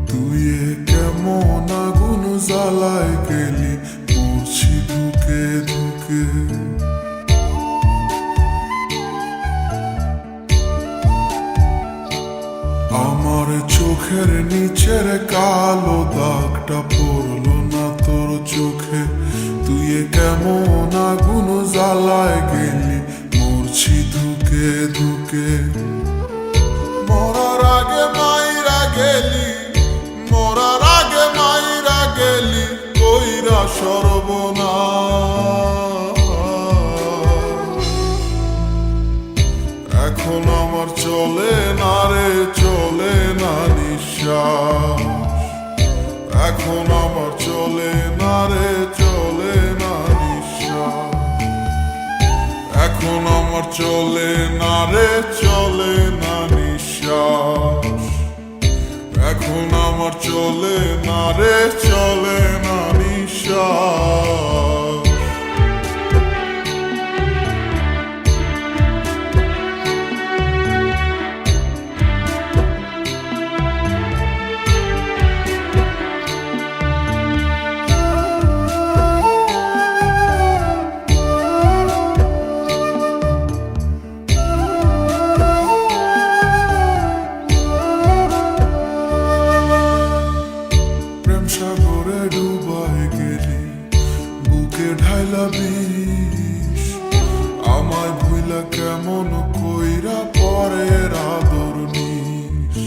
তুই কেমন আগুন জ্বালায় গেলি, পড়ছি ধুকে ধুকে। আমার চোখের নিচের কালো দাগটা পড়লো না তোর চোখে। তুই কেমন আগুন জ্বালায় গেলি, মরছি ধুকে ধুকে। মরার আগে মাইরা গেলি, মরার আগে মাইরা গেলি, কইরা সর্বনাশ। এখন আমার চলে না রে, চলে না নিঃশ্বাস। এখন আমার চলে না রে, চলে না নিঃশ্বাস। এখন আমার চলে না রে, চলে না নিঃশ্বাস। এখন আমার চলে না রে, চলে না নিঃশ্বাস। সাগরে ডুবাই গেলি, বুকে ঢাইলা বিষ। আমায় ভুইলা কেমন কইরা পরের আদর নিস।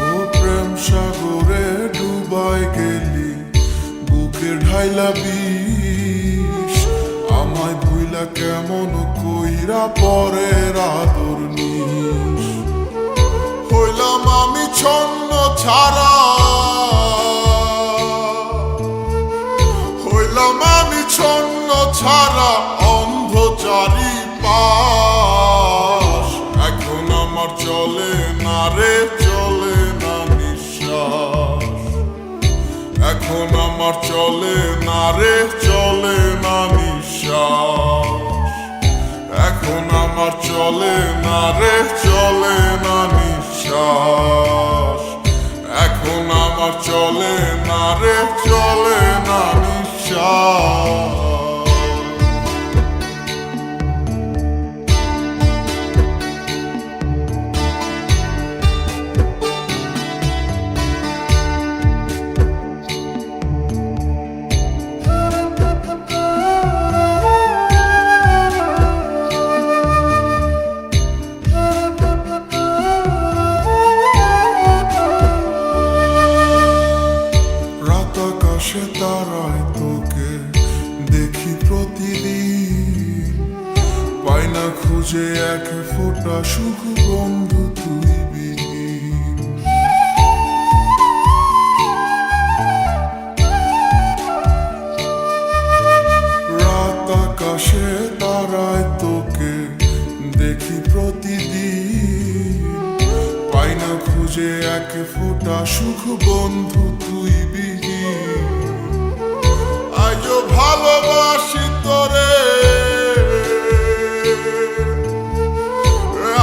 ও প্রেম সাগরে ডুবাই গেলি, বুকে ঢাইলা বিষ। আমায় ভুইলা কেমন কইরা পরের আদর নিস। হইলাম আমি ছন্ন ছাড়া, হইলাম আমি ছন্ন ছাড়া, অন্ধ চারিপাশ। এখন আমার চলে না রে, চলে না নিঃশ্বাস। এখন আমার চলে না রে, চলে না নিঃশ্বাস। এখন আমার চলে না রে, চলে না নিঃশ্বাস। এখন আমার চলে না রে, চলে না নিঃশ্বাস। আকাশে তারায় তোকে দেখি প্রতিদিন, পাই না খুঁজে এক ফোঁটা সুখ বন্ধু তুই বিহীন। রাত আকাশে তারায় তোকে দেখি প্রতিদিন, পাই না খুঁজে এক ফোঁটা সুখ বন্ধু তুই বিহীন। আজও ভালোবাসি তোরে,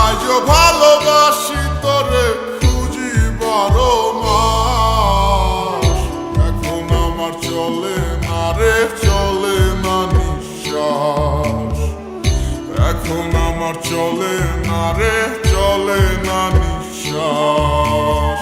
আজও ভালোবাসি তোরে, খুঁজি 12 মাস। এখন আমার চলে না রে, চলে না নিঃশ্বাস। এখন আমার চলে না রে, চলে না নিঃশ্বাস।